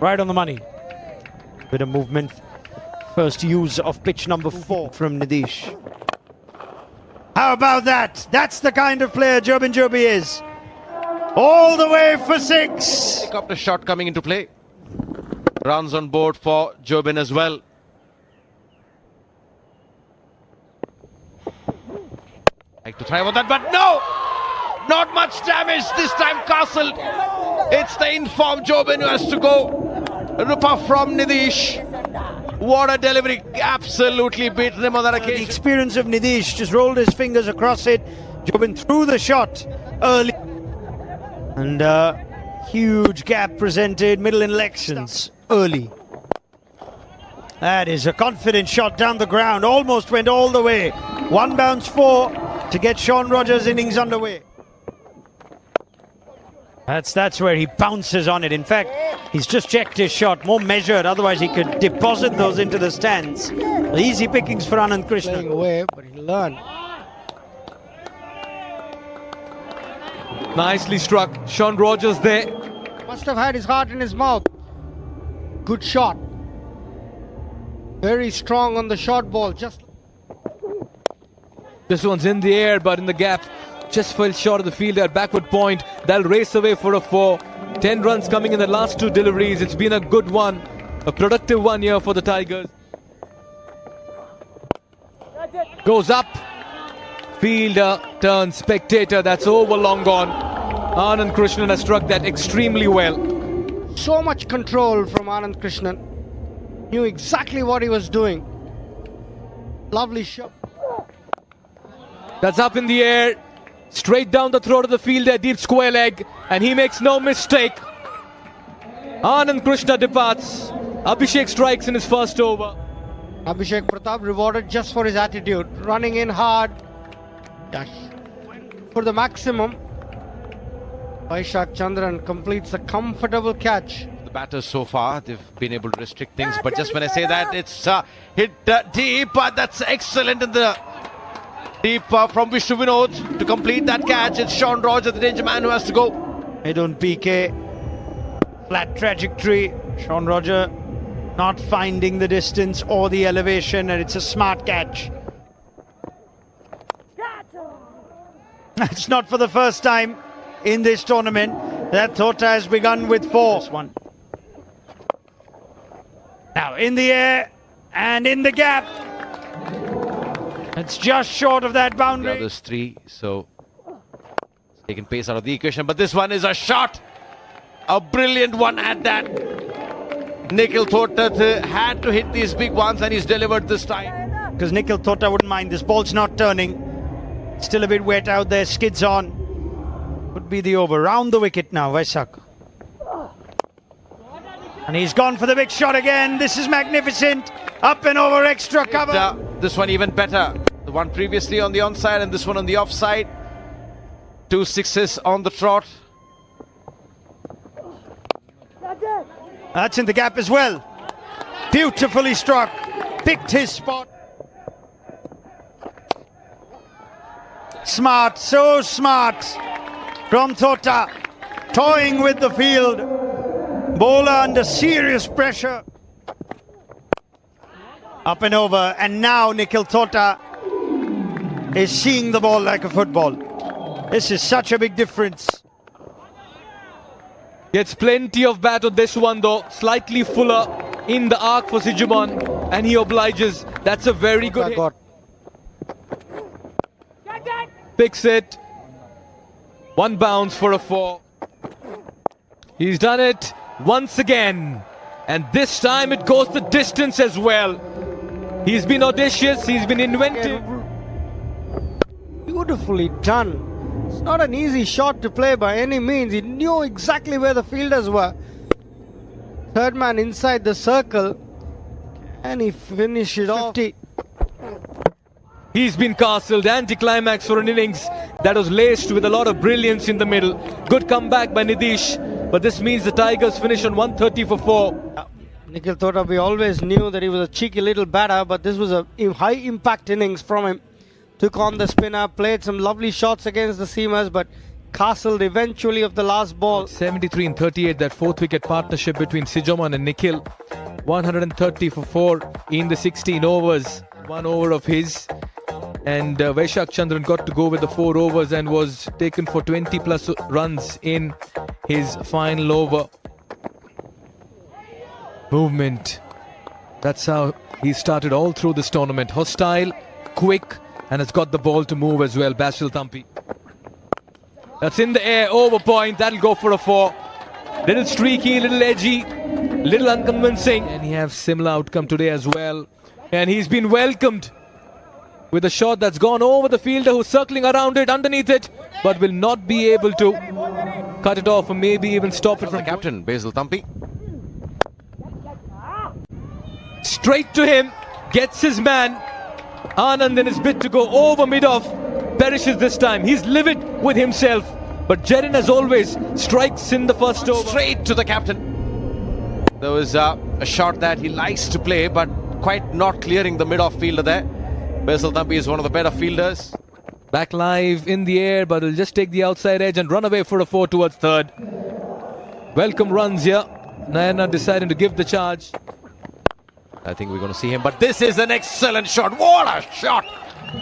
Right on the money. Bit of movement. First use of pitch number 4 from Nidish. How about that? That's the kind of player Jobin Jobi is. All the way for 6. Helicopter shot coming into play. Runs on board for Jobin as well. Like to try with that, but no! Not much damage this time, Castle. It's the informed Jobin who has to go. Rupa from Nidish. What a delivery. Absolutely beaten him on that occasion. The experience of Nidish just rolled his fingers across it. Jobin threw the shot early. And huge gap presented. Middle elections early. That is a confident shot down the ground. Almost went all the way. 1 bounce 4 to get Sean Rogers' innings underway. That's where he bounces on it. In fact, he's just checked his shot, more measured. Otherwise, he could deposit those into the stands. Easy pickings for Anand Krishna. Playing away, but he learned. Nicely struck. Sean Rogers there. Must have had his heart in his mouth. Good shot. Very strong on the short ball. This one's in the air, but in the gap. Just fell short of the field at backward point. They'll race away for a 4. 10 runs coming in the last 2 deliveries. It's been a good one. A productive one here for the Tigers. Goes up. Fielder turns spectator. That's over, long gone. Anand Krishnan has struck that extremely well. So much control from Anand Krishnan. Knew exactly what he was doing. Lovely shot. That's up in the air. Straight down the throat of the fielder, deep square leg, and he makes no mistake. Anand Krishna departs. Abhishek strikes in his first over. Abhishek Pratap rewarded just for his attitude. Running in hard. For the maximum. Vaishak Chandran completes a comfortable catch. The batters so far, they've been able to restrict things, but just when I say that, it's hit deep, but that's excellent in the deep from Vishnu Vinod to complete that catch. It's Sean Rogers, the danger man, who has to go. Mid on PK. Flat trajectory. Sean Roger not finding the distance or the elevation, and it's a smart catch. It's not for the first time in this tournament that Tota has begun with 4. This one. Now in the air and in the gap. It's just short of that boundary. The others 3, so it's taken pace out of the equation. But this one is a shot. A brilliant one at that. Nikhil Tota had to hit these big ones, and he's delivered this time. Because Nikhil Tota wouldn't mind. This ball's not turning. Still a bit wet out there. Skids on. Could be the over. Round the wicket now, Vaisak. And he's gone for the big shot again. This is magnificent. Up and over, extra cover. This one even better. The one previously on the onside and this one on the offside. 2 sixes on the trot. That's in the gap as well. Beautifully struck. Picked his spot. Smart, so smart from Tota. Toying with the field. Bowler under serious pressure. Up and over, and now Nikhil Tota is seeing the ball like a football. This is such a big difference. Gets plenty of bat on this one though. Slightly fuller in the arc for Sijuman, and he obliges. That's a very good hit. Picks it. 1 bounce for a 4. He's done it once again, and this time it goes the distance as well. He's been audacious, he's been inventive. Beautifully done. It's not an easy shot to play by any means. He knew exactly where the fielders were. Third man inside the circle. And he finished it off. He's been castled, anti-climax for an innings that was laced with a lot of brilliance in the middle. Good comeback by Nidish, but this means the Tigers finish on 130 for 4. Nikhil Tota, we always knew that he was a cheeky little batter, but this was a high impact innings from him. Took on the spinner, played some lovely shots against the seamers, but castled eventually of the last ball. 73 and 38, that fourth wicket partnership between Sijoman and Nikhil. 130 for 4 in the 16 overs. 1 over of his. And Vaishak Chandran got to go with the 4 overs and was taken for 20 plus runs in his final over. Movement. That's how he started all through this tournament. Hostile, quick, and has got the ball to move as well. Basil Thampi. That's in the air, over point. That'll go for a 4. Little streaky, little edgy, little unconvincing. And he has similar outcome today as well. And he's been welcomed with a shot that's gone over the fielder who's circling around it, underneath it, but will not be able to cut it off or maybe even stop it from the captain, Basil Thampi. Straight to him, gets his man. Anand in his bid to go over mid-off, perishes this time. He's livid with himself, but Jerin, as always, strikes in the first over. Straight to the captain. There was a shot that he likes to play, but quite not clearing the mid-off fielder there. Basil Thampi is one of the better fielders. Back live in the air, but he'll just take the outside edge and run away for a 4 towards third. Welcome runs here. Nayanar deciding to give the charge. I think we're going to see him, but this is an excellent shot. What a shot!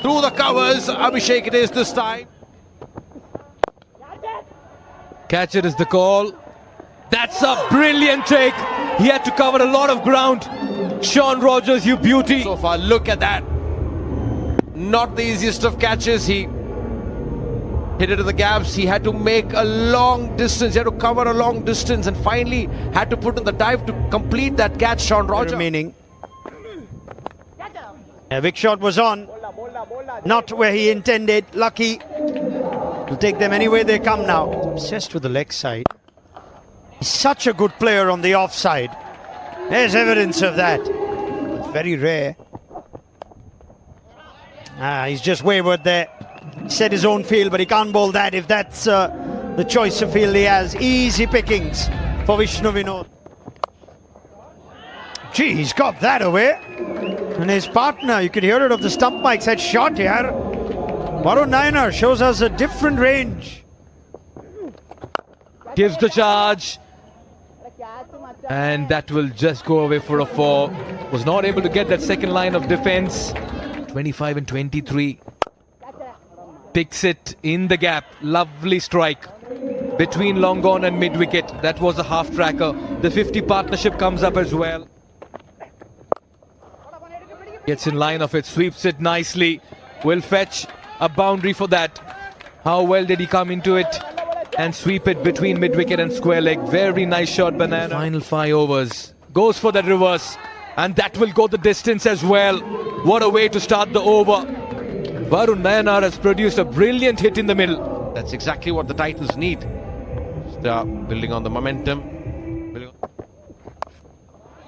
Through the covers, Abhishek it is this time. Catcher is the call. That's a brilliant take. He had to cover a lot of ground. Sean Rogers, you beauty. So far, look at that. Not the easiest of catches. He hit it to the gaps. He had to make a long distance. He had to cover a long distance and finally had to put in the dive to complete that catch, Sean Rogers. Remaining. A big shot was on. Not where he intended. Lucky. He'll take them any way they come now. Obsessed with the leg side. He's such a good player on the offside. There's evidence of that. It's very rare. He's just wayward there. Set his own field, but he can't bowl that if that's the choice of field he has. Easy pickings for Vishnu Vinod. Gee, he's got that away. And his partner, you could hear it off the stump mic, said shot here. Varun Nayanar shows us a different range. Gives the charge. And that will just go away for a 4. Was not able to get that second line of defense. 25 and 23. Picks it in the gap. Lovely strike between long on and mid wicket. That was a half tracker. The 50 partnership comes up as well. Gets in line of it, sweeps it nicely. Will fetch a boundary for that. How well did he come into it and sweep it between mid wicket and square leg? Very nice shot, Banana. Final 5 overs. Goes for that reverse. And that will go the distance as well. What a way to start the over. Varun Nayanar has produced a brilliant hit in the middle. That's exactly what the Titans need. Just, building on the momentum.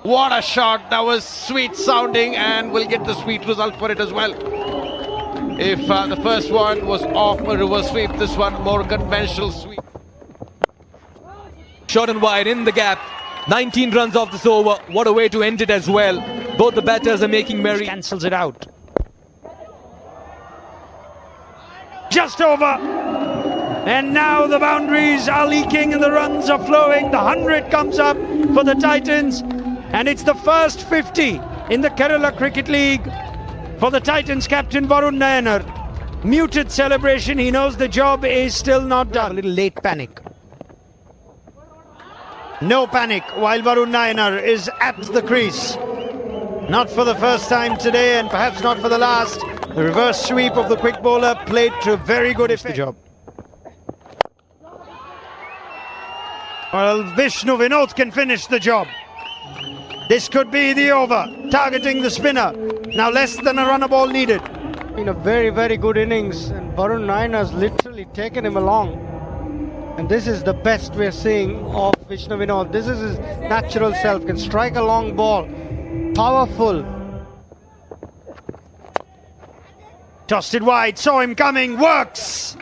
What a shot. That was sweet sounding, and we'll get the sweet result for it as well. If the first one was off a reverse sweep, this one more conventional sweep. Short and wide in the gap. 19 runs off this over. What a way to end it as well. Both the batters are making merry. Cancels it out. Just over. And now the boundaries are leaking and the runs are flowing. The 100 comes up for the Titans. And it's the first 50 in the Kerala Cricket League for the Titans captain Varun Nayanar. Muted celebration. He knows the job is still not done. A little late panic. No panic while Varun Nayanar is at the crease. Not for the first time today and perhaps not for the last. The reverse sweep of the quick bowler played to very good effect. Well, Vishnu Vinod can finish the job. This could be the over, targeting the spinner. Now less than a runner ball needed. In a very, very good innings, and Varun Nayanar's literally taken him along. And this is the best we're seeing of Vishnu Vinod. This is his natural self. Can strike a long ball. Powerful. Tossed it wide, saw him coming, works.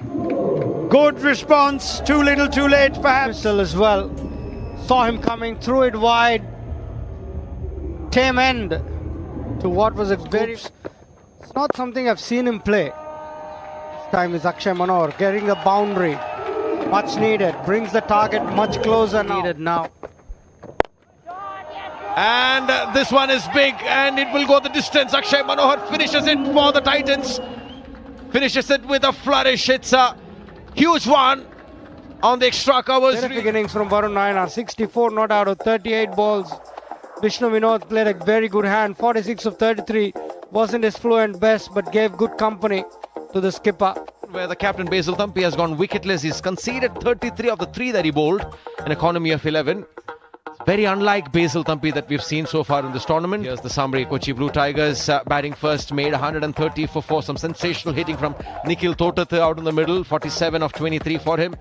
Good response, too little too late perhaps. Whistle as well. Saw him coming, threw it wide. Tame end to what was a very... It's not something I've seen him play. This time is Akshay Manohar getting the boundary. Much needed. Brings the target much closer needed now. And this one is big and it will go the distance. Akshay Manohar finishes it for the Titans. Finishes it with a flourish. It's a huge one on the extra covers. Terrific innings from Varun Naina. 64 not out of 38 balls. Vishnu Vinod played a very good hand. 46 of 33. Wasn't his fluent best but gave good company to the skipper. Where the captain Basil Thampi has gone wicketless. He's conceded 33 of the 3 that he bowled. An economy of 11. Very unlike Basil Thampi that we've seen so far in this tournament. Here's the summary. Kochi Blue Tigers batting first, made 130 for 4. Some sensational hitting from Nikhil Totatha out in the middle. 47 of 23 for him.